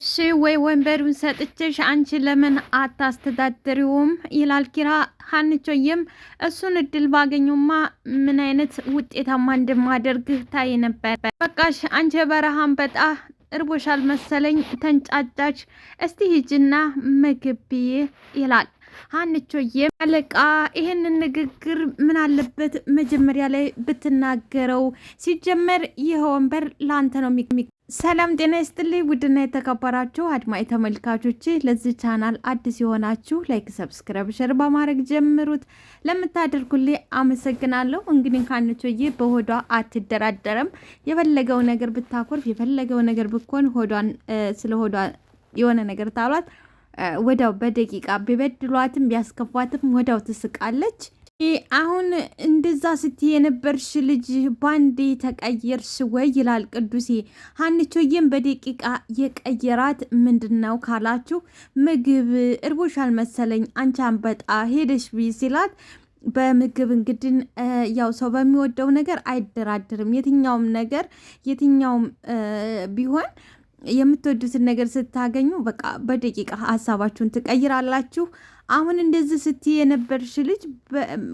እሺ ወይ ወንበሩን ሰጥቼሽ አንቺ ለምን አታስተዳድሪውም? ይላል ኪራ። ሀንቾዬም እሱን እድል ባገኙማ ምን አይነት ውጤታማ እንደማደርግህ ታይ ነበር። በቃሽ አንቺ በረሃን በጣ እርቦሻል መሰለኝ ተንጫጫች። እስቲ ሂጂና ምግብ ብዬ ይላል። ሀንቾዬም አለቃ ይሄንን ንግግር ምን አለበት መጀመሪያ ላይ ብትናገረው፣ ሲጀመር ይህ ወንበር ላንተ ነው ሰላም ጤና ይስጥልኝ። ውድና የተከበራችሁ አድማጭ ተመልካቾቼ ለዚህ ቻናል አዲስ የሆናችሁ ላይክ፣ ሰብስክራይብ፣ ሸር በማድረግ ጀምሩት። ለምታደርጉልኝ አመሰግናለሁ። እንግዲህ ሀንቾዬ በሆዷ አትደራደረም። የፈለገው ነገር ብታኮርፍ፣ የፈለገው ነገር ብኮን ሆዷን ስለ ሆዷ የሆነ ነገር ታሏት ወዳው በደቂቃ ቢበድሏትም ቢያስከፏትም ወዳው ትስቃለች። አሁን እንደዛ ስትይ የነበርሽ ልጅ ባንዴ ተቀየርሽ ወይ ይላል ቅዱሴ። ሀንቾዬም በደቂቃ የቀየራት ምንድን ነው ካላችሁ፣ ምግብ እርቦሻል መሰለኝ አንቺ አንበጣ ሄደሽ ብይ ሲላት፣ በምግብ እንግዲህ ያው ሰው በሚወደው ነገር አይደራደርም። የትኛውም ነገር የትኛውም ቢሆን የምትወዱትን ነገር ስታገኙ በቃ በደቂቃ ሀሳባችሁን ትቀይራላችሁ። አሁን እንደዚህ ስትይ የነበርሽ ልጅ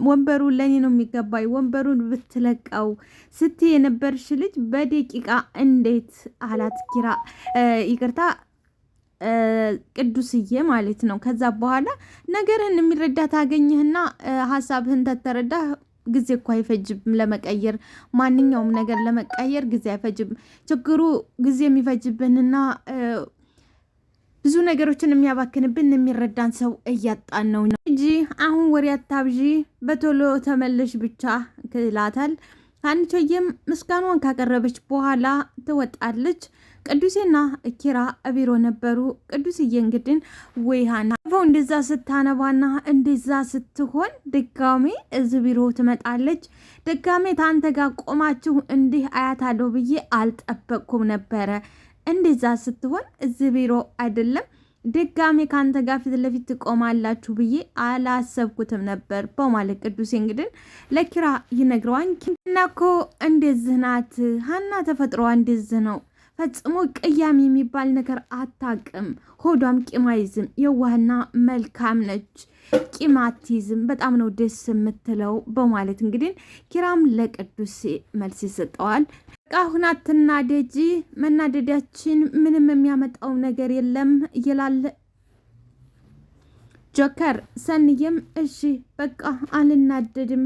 ወንበሩ ለኔ ነው የሚገባኝ፣ ወንበሩን ብትለቀው ስትይ የነበርሽ ልጅ በደቂቃ እንዴት አላት ኪራ፣ ይቅርታ ቅዱስዬ ማለት ነው። ከዛ በኋላ ነገርህን የሚረዳ ታገኝህና ሀሳብህን ተተረዳ ጊዜ እኮ አይፈጅም ለመቀየር፣ ማንኛውም ነገር ለመቀየር ጊዜ አይፈጅም። ችግሩ ጊዜ የሚፈጅብንና ብዙ ነገሮችን የሚያባክንብን የሚረዳን ሰው እያጣን ነው እንጂ አሁን ወሬ አታብዢ፣ በቶሎ ተመለሽ ብቻ ክላታል። ሀንቾዬም ምስጋኗን ካቀረበች በኋላ ትወጣለች። ቅዱሴና ኪራ ቢሮ ነበሩ። ቅዱስዬ እንግዲህ ወይሃና እንደዛ ስታነባና እንደዛ ስትሆን ድጋሜ እዚህ ቢሮ ትመጣለች። ድጋሜ ታንተ ጋር ቆማችሁ እንዲህ አያታለሁ ብዬ አልጠበቅኩም ነበረ። እንደዛ ስትሆን እዚህ ቢሮ አይደለም ድጋሜ ካንተ ጋር ፊት ለፊት ትቆማላችሁ ብዬ አላሰብኩትም ነበር በማለት ቅዱሴ እንግዲህ ለኪራ ይነግረዋል። እና እኮ እንደዚህ ናት ሀና፣ ተፈጥሮዋ እንደዚህ ነው። ፈጽሞ ቅያሜ የሚባል ነገር አታቅም። ሆዷም ቂም አይዝም። የዋህና መልካም ነች። ቂም አትይዝም። በጣም ነው ደስ የምትለው በማለት እንግዲህ ኪራም ለቅዱሴ መልስ ይሰጠዋል። አሁን አትናደጂ፣ መናደዳችን ምንም የሚያመጣው ነገር የለም ይላል ጆከር። ሰንዬም እሺ በቃ አልናደድም፣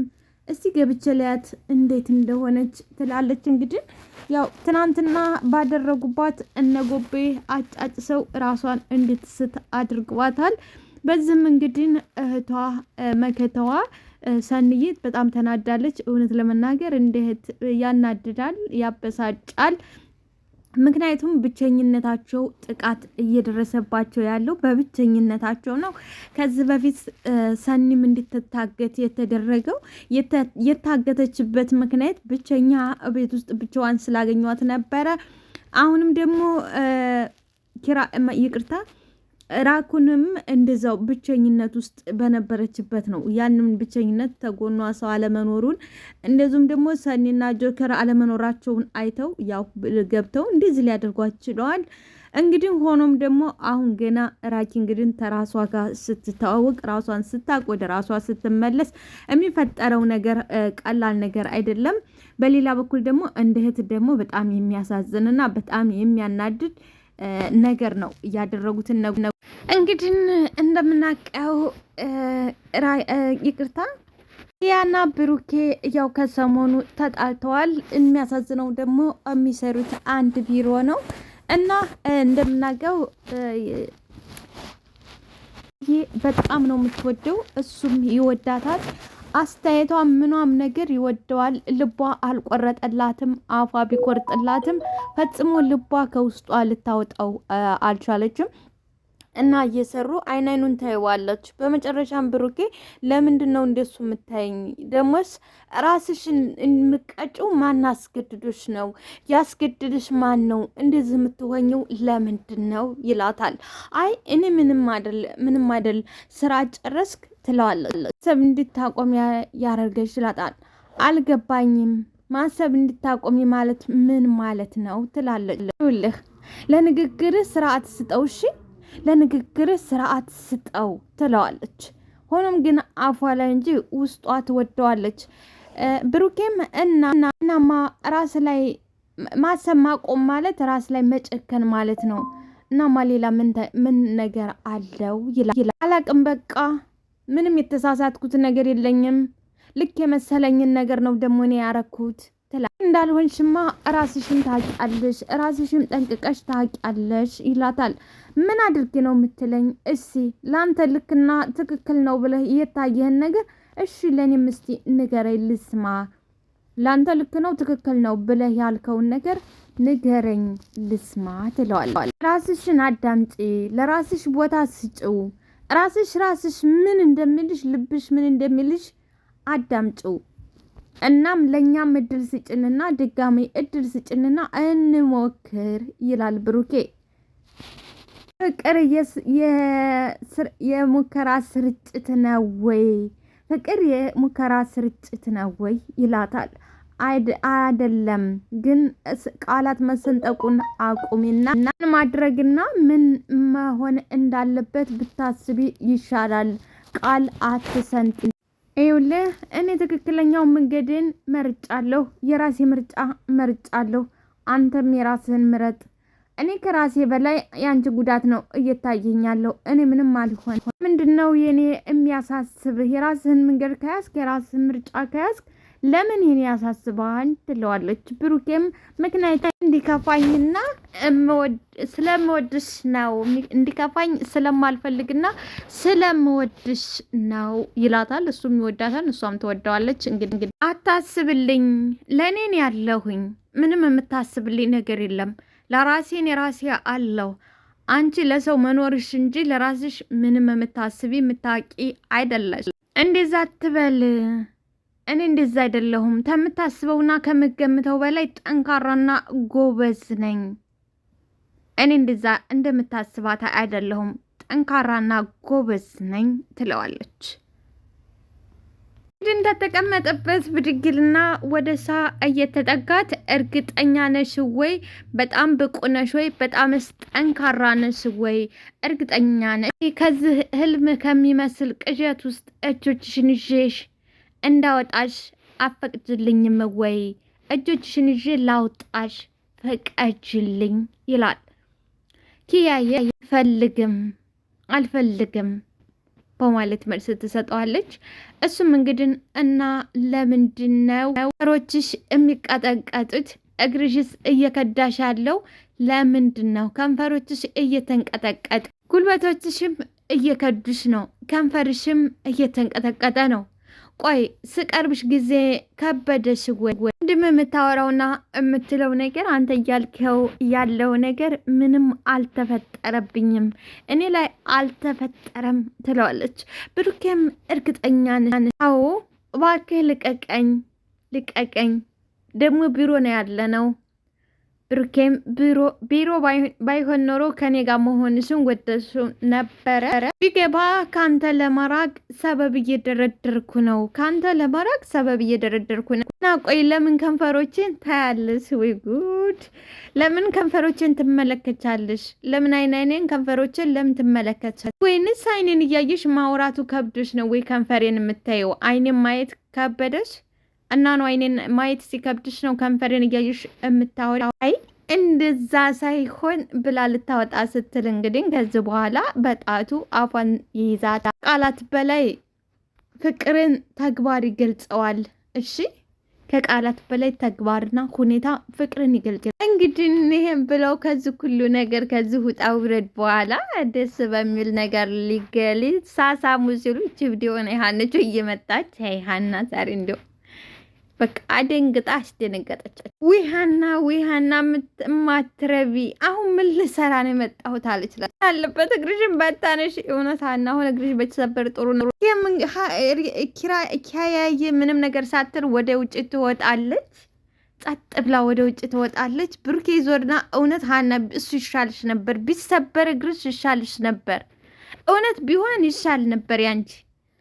እስቲ ገብቼ ላያት እንዴት እንደሆነች ትላለች። እንግዲህ ያው ትናንትና ባደረጉባት እነጎቤ አጫጭሰው ራሷን እንድትስት አድርጓታል። በዚህም እንግዲህ እህቷ መከተዋ ሰንዬ በጣም ተናዳለች። እውነት ለመናገር እንደ እህት ያናድዳል፣ ያበሳጫል። ምክንያቱም ብቸኝነታቸው ጥቃት እየደረሰባቸው ያለው በብቸኝነታቸው ነው። ከዚህ በፊት ሰኒም እንድትታገት የተደረገው የታገተችበት ምክንያት ብቸኛ ቤት ውስጥ ብቻዋን ስላገኟት ነበረ። አሁንም ደግሞ ይቅርታ ራኩንም እንደዛው ብቸኝነት ውስጥ በነበረችበት ነው። ያንም ብቸኝነት ተጎኗ ሰው አለመኖሩን እንደዚሁም ደግሞ ሰኒና ጆከር አለመኖራቸውን አይተው ያው ገብተው እንደዚህ ሊያደርጓት ችለዋል። እንግዲህ ሆኖም ደግሞ አሁን ገና ራኪ እንግዲህ ተራሷ ጋር ስትተዋወቅ ራሷን ስታቅ ወደ ራሷ ስትመለስ የሚፈጠረው ነገር ቀላል ነገር አይደለም። በሌላ በኩል ደግሞ እንደ እህት ደግሞ በጣም የሚያሳዝንና በጣም የሚያናድድ ነገር ነው እያደረጉትን ነው። እንግዲህ እንደምናውቀው ይቅርታ ያና ብሩኬ ያው ከሰሞኑ ተጣልተዋል። የሚያሳዝነው ደግሞ የሚሰሩት አንድ ቢሮ ነው እና እንደምናውቀው በጣም ነው የምትወደው፣ እሱም ይወዳታል። አስተያየቷ ምኗም ነገር ይወደዋል። ልቧ አልቆረጠላትም። አፏ ቢቆርጥላትም ፈጽሞ ልቧ ከውስጧ ልታወጣው አልቻለችም። እና እየሰሩ አይኑን ታይዋለች። በመጨረሻም ብሩኬ ለምንድን ነው እንደሱ የምታይኝ? ደሞስ ራስሽን የምትቀጪው ማን አስገድዶሽ ነው? ያስገድድሽ ማን ነው? እንደዚህ የምትሆኝው ለምንድን ነው ይላታል። አይ እኔ ምንም አይደል ስራ ጨረስክ ትለዋለች። ሰብ እንድታቆም ያደርገሽ ይላታል። አልገባኝም፣ ማሰብ እንድታቆሚ ማለት ምን ማለት ነው ትላለች። ለንግግር ስርዓት ስጠው እሺ፣ ለንግግር ስርዓት ስጠው ትለዋለች። ሆኖም ግን አፏ ላይ እንጂ ውስጧ ትወደዋለች። ብሩኬም እናማ ራስ ላይ ማሰብ ማቆም ማለት ራስ ላይ መጨከን ማለት ነው። እናማ ሌላ ምን ነገር አለው ይላል። አላቅም በቃ ምንም የተሳሳትኩት ነገር የለኝም። ልክ የመሰለኝን ነገር ነው ደግሞ እኔ ያረኩት እንዳልሆንሽማ ራስሽን ታውቂያለሽ፣ ራስሽን ጠንቅቀሽ ታውቂያለሽ ይላታል። ምን አድርጌ ነው የምትለኝ? እሺ ለአንተ ልክና ትክክል ነው ብለህ እየታየህን ነገር እሺ ለእኔም እስቲ ንገረኝ ልስማ። ለአንተ ልክ ነው ትክክል ነው ብለህ ያልከውን ነገር ንገረኝ ልስማ ትለዋለች። ራስሽን አዳምጪ፣ ለራስሽ ቦታ ስጭው። ራስሽ ምን እንደሚልሽ ልብሽ ምን እንደሚልሽ አዳምጪው። እናም ለኛም እድል ስጭንና ድጋሜ እድል ስጭንና እንሞክር ይላል ብሩኬ። ፍቅር የሙከራ ስርጭት ነው ወይ? ፍቅር የሙከራ ስርጭት ነው ወይ ይላታል። አይደለም ግን ቃላት መሰንጠቁን አቁሚና ማድረግና ምን መሆን እንዳለበት ብታስቢ ይሻላል። ቃል አትሰንጥ። ይኸውልህ እኔ ትክክለኛው መንገድን መርጫለሁ፣ የራሴ ምርጫ መርጫለሁ። አንተም የራስህን ምረጥ። እኔ ከራሴ በላይ ያንቺ ጉዳት ነው እየታየኛለሁ። እኔ ምንም አልሆን። ምንድነው የኔ የሚያሳስብህ? የራስህን መንገድ ከያዝክ፣ የራስህን ምርጫ ከያዝክ ለምን ይሄን ያሳስባል ትለዋለች። ብሩኬም ምክንያት እንዲከፋኝና ስለምወድሽ ነው፣ እንዲከፋኝ ስለማልፈልግና ስለምወድሽ ነው ይላታል። እሱም ይወዳታል፣ እሷም ትወደዋለች። እንግዲህ አታስብልኝ፣ ለእኔን ያለሁኝ ምንም የምታስብልኝ ነገር የለም። ለራሴን የራሴ አለው። አንቺ ለሰው መኖርሽ እንጂ ለራስሽ ምንም የምታስቢ የምታቂ አይደለሽ። እንደዛ አትበል። እኔ እንደዛ አይደለሁም። ከምታስበውና ከምገምተው በላይ ጠንካራና ጎበዝ ነኝ። እኔ እንደዛ እንደምታስባት አይደለሁም። ጠንካራና ጎበዝ ነኝ ትለዋለች። እንደተቀመጠበት ብድግልና ወደ ሳ እየተጠጋት እርግጠኛ ነሽ ወይ? በጣም ብቁ ነሽ ወይ? በጣምስ ጠንካራ ነሽ ወይ? እርግጠኛ ነሽ? ከዚህ ህልም ከሚመስል ቅዠት ውስጥ እጆችሽን ይዤሽ እንዳወጣሽ አፈቅጅልኝም ወይ? እጆችሽን ይዤ ላውጣሽ ፈቀጅልኝ ይላል። ኪያዬ አልፈልግም በማለት መልስ ትሰጠዋለች። እሱም እንግዲህ እና ለምንድን ነው ከንፈሮችሽ የሚቀጠቀጡት? እግርሽስ እየከዳሽ ያለው ለምንድን ነው? ከንፈሮችሽ እየተንቀጠቀጡ ጉልበቶችሽም እየከዱሽ ነው፣ ከንፈርሽም እየተንቀጠቀጠ ነው። ቆይ ስቀርብሽ ጊዜ ከበደሽ ወይ? ወንድም የምታወራውና የምትለው ነገር አንተ እያልከው ያለው ነገር ምንም አልተፈጠረብኝም፣ እኔ ላይ አልተፈጠረም ትለዋለች። ብሩኬም እርግጠኛ ነሽ? አዎ እባክህ ልቀቀኝ፣ ደግሞ ቢሮ ነው ያለ ነው። ብሩኬም ቢሮ ባይሆን ኖሮ ከኔ ጋር መሆንሽን ወደሱ ነበረ። ቢገባ ከአንተ ለመራቅ ሰበብ እየደረደርኩ ነው። እና ቆይ ለምን ከንፈሮችን ታያለሽ? ወይ ጉድ! ለምን ከንፈሮችን ትመለከቻለሽ? ለምን አይኔን ከንፈሮችን ለምን ትመለከቻለሽ? ወይንስ አይኔን እያየሽ ማውራቱ ከብዶሽ ነው ወይ ከንፈሬን የምታየው? አይኔን ማየት ከበደሽ እና ነው አይኔን ማየት ሲከብድሽ ነው ከንፈሬን እያየሽ የምታወሪ? አይ እንደዛ ሳይሆን ብላ ልታወጣ ስትል እንግዲህ ከዚህ በኋላ በጣቱ አፏን ይይዛታ። ቃላት በላይ ፍቅርን ተግባር ይገልጸዋል። እሺ ከቃላት በላይ ተግባርና ሁኔታ ፍቅርን ይገልጻል። እንግዲህ ይሄን ብለው ከዚህ ሁሉ ነገር ከዚህ ውጣ ውረድ በኋላ ደስ በሚል ነገር ሊሳሳሙ ሲሉ ቪዲዮ ነው ሀንቾ እየመጣች ሀና ዛሬ እንዲሁ በቃ አደንግጣ አስደነገጠች። ዊሃና ማትረቢ አሁን ምን ልሰራ ነው የመጣሁት አለች። አለበት እግርሽን በታነሽ እውነት ሀና አሁን እግርሽ በተሰበር ጥሩ ነው። ኪራያየ ምንም ነገር ሳትል ወደ ውጭ ትወጣለች። ጸጥ ብላ ወደ ውጭ ትወጣለች። ብሩኬ ዞርና እውነት ሀና እሱ ይሻልሽ ነበር፣ ቢሰበር እግርሽ ይሻልሽ ነበር፣ እውነት ቢሆን ይሻል ነበር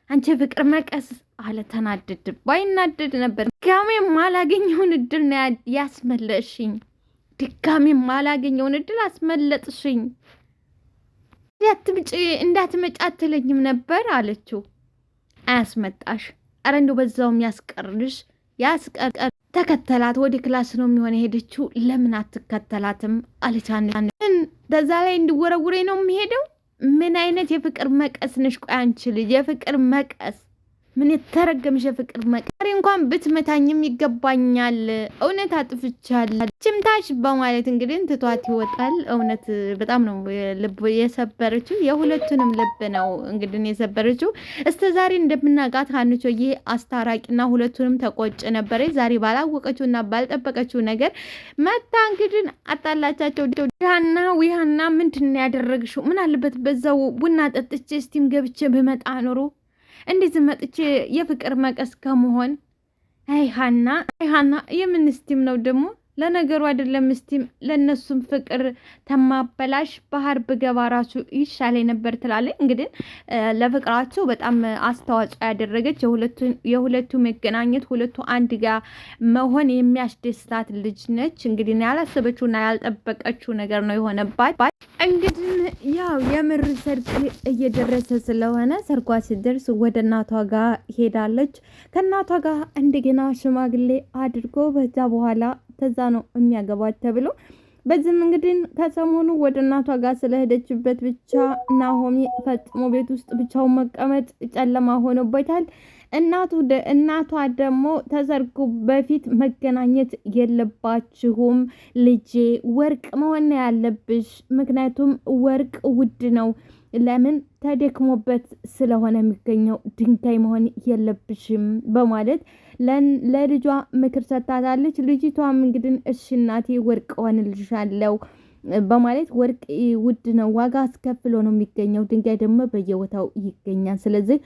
አንቺ ፍቅር መቀስ አለ። ተናደድ ባይናደድ ነበር። ጋሜ ማላገኘውን እድል ነው ያስመለሽኝ። ድጋሚ ማላገኘውን እድል አስመለጥሽኝ። እንዳትመጪ አትለኝም ነበር አለችው። አያስመጣሽ፣ ኧረ እንደው በዛውም ያስቀርልሽ። ተከተላት። ወደ ክላስ ነው የሚሆነ ሄደችው። ለምን አትከተላትም አለቻን። በዛ ላይ እንዲወረውሬ ነው የሚሄደው። ምን አይነት የፍቅር መቀስ ነሽ? ቆይ አንቺ ልጅ የፍቅር መቀስ ምን የተረገምሽ የፍቅር መቀስ። እንኳን ብትመታኝም ይገባኛል። እውነት አጥፍቻለሁ ችምታሽ በማለት እንግዲህ ትቷት ይወጣል። እውነት በጣም ነው ልብ የሰበረችው። የሁለቱንም ልብ ነው እንግዲህ የሰበረችው። እስከ ዛሬ እንደምናውቃት ሀንቾዬ አስታራቂና ሁለቱንም ተቆጭ ነበረ። ዛሬ ባላወቀችውና ባልጠበቀችው ነገር መታ እንግዲህ አጣላቻቸው። ዊሃና ምንድን ነው ያደረግሽው? ምን አለበት በዛው ቡና ጠጥቼ ስቲም ገብቼ ብመጣ ኖሮ እንደዚህ መጥቼ የፍቅር መቀስ ከመሆን። አይ ሀና የምን ስቲም ነው ደግሞ? ለነገሩ አይደለም ስቲም ለነሱም ፍቅር ተማበላሽ ባህር ብገባ ራሱ ይሻለኝ ነበር ትላለች። እንግዲህ ለፍቅራቸው በጣም አስተዋጽኦ ያደረገች የሁለቱ መገናኘት ሁለቱ አንድ ጋር መሆን የሚያስደስታት ልጅ ነች። እንግዲህ ያላሰበችውና ያልጠበቀችው ነገር ነው የሆነባት። እንግዲህ ያው የምር ሰርግ እየደረሰ ስለሆነ ሰርጓ ሲደርስ ወደ እናቷ ጋር ሄዳለች። ከእናቷ ጋር እንደገና ሽማግሌ አድርጎ በዛ በኋላ ተዛ ነው የሚያገባት ተብሎ በዚህም እንግዲህ ከሰሞኑ ወደ እናቷ ጋር ስለሄደችበት ብቻ ናሆሚ ፈጽሞ ቤት ውስጥ ብቻውን መቀመጥ ጨለማ ሆኖበታል። እናቷ ደግሞ ተሰርጉ በፊት መገናኘት የለባችሁም ልጄ፣ ወርቅ መሆን ያለብሽ፣ ምክንያቱም ወርቅ ውድ ነው። ለምን ተደክሞበት ስለሆነ የሚገኘው ድንጋይ መሆን የለብሽም በማለት ለልጇ ምክር ሰጥታታለች። ልጅቷም እንግዲህ እሺ እናቴ ወርቅ ሆንልሻለሁ በማለት ወርቅ ውድ ነው፣ ዋጋ አስከፍሎ ነው የሚገኘው፣ ድንጋይ ደግሞ በየቦታው ይገኛል። ስለዚህ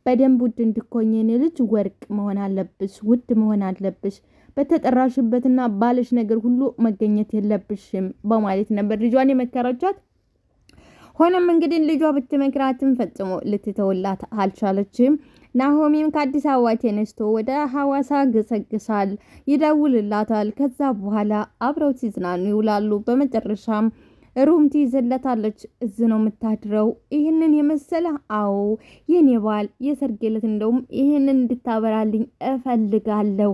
በደንብ ውድ እንድኮኝን ልጅ ወርቅ መሆን አለብሽ፣ ውድ መሆን አለብሽ፣ በተጠራሽበትና ባለሽ ነገር ሁሉ መገኘት የለብሽም በማለት ነበር ልጇን የመከረቻት። ሆነም እንግዲህ ልጇ ብትመክራትም ፈጽሞ ልትተውላት አልቻለችም። ናሆሚም ከአዲስ አበባ ተነስቶ ወደ ሐዋሳ ገሰግሳል፣ ይደውልላታል። ከዛ በኋላ አብረው ሲዝናኑ ይውላሉ። በመጨረሻም ሩም ትይዝለታለች። እዚህ ነው የምታድረው? ይህንን የመሰለ አዎ የኔ ባል የሰርጌ ዕለት እንደውም ይህንን እንድታበራልኝ እፈልጋለሁ።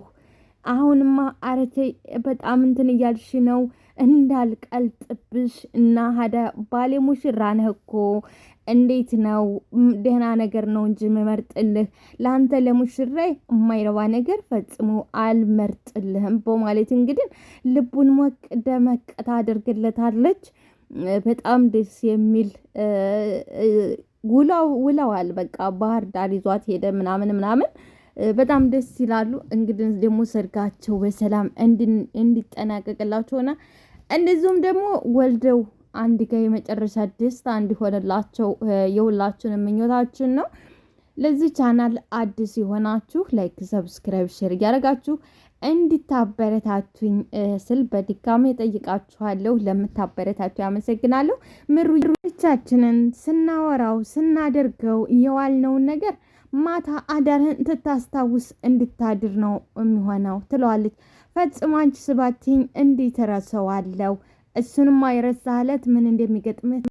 አሁንማ አረቴ በጣም እንትን እያልሽ ነው እንዳልቀልጥብሽ እና ሀዳ ባሌ ሙሽራ ነህ እኮ እንዴት ነው? ደህና ነገር ነው እንጂ መመርጥልህ ለአንተ ለሙሽራይ የማይረባ ነገር ፈጽሞ አልመርጥልህም በማለት እንግዲህ ልቡን ሞቅ ደመቅ ታደርግለታለች። በጣም ደስ የሚል ውለዋል። በቃ ባህር ዳር ይዟት ሄደ ምናምን በጣም ደስ ይላሉ። እንግዲህ ደግሞ ሰርጋቸው በሰላም እንዲጠናቀቅላቸውና እንደዚሁም ደግሞ ወልደው አንድ ጋር የመጨረሻ ደስታ እንዲሆንላቸው የሁላችንም ምኞታችን ነው። ለዚህ ቻናል አዲስ የሆናችሁ ላይክ፣ ሰብስክራይብ፣ ሼር እያደረጋችሁ እንድታበረታቱኝ ስል በድጋሚ ጠይቃችኋለሁ። ለምታበረታቱ ያመሰግናለሁ። ምሩቻችንን ስናወራው ስናደርገው የዋልነውን ነገር ማታ አዳርህን ትታስታውስ እንድታድር ነው የሚሆነው ትለዋለች። ፈጽሞ አንቺ ስባትኝ እንዴት ረሳዋለሁ? እሱንማ የረሳህለት ምን እንደሚገጥምህ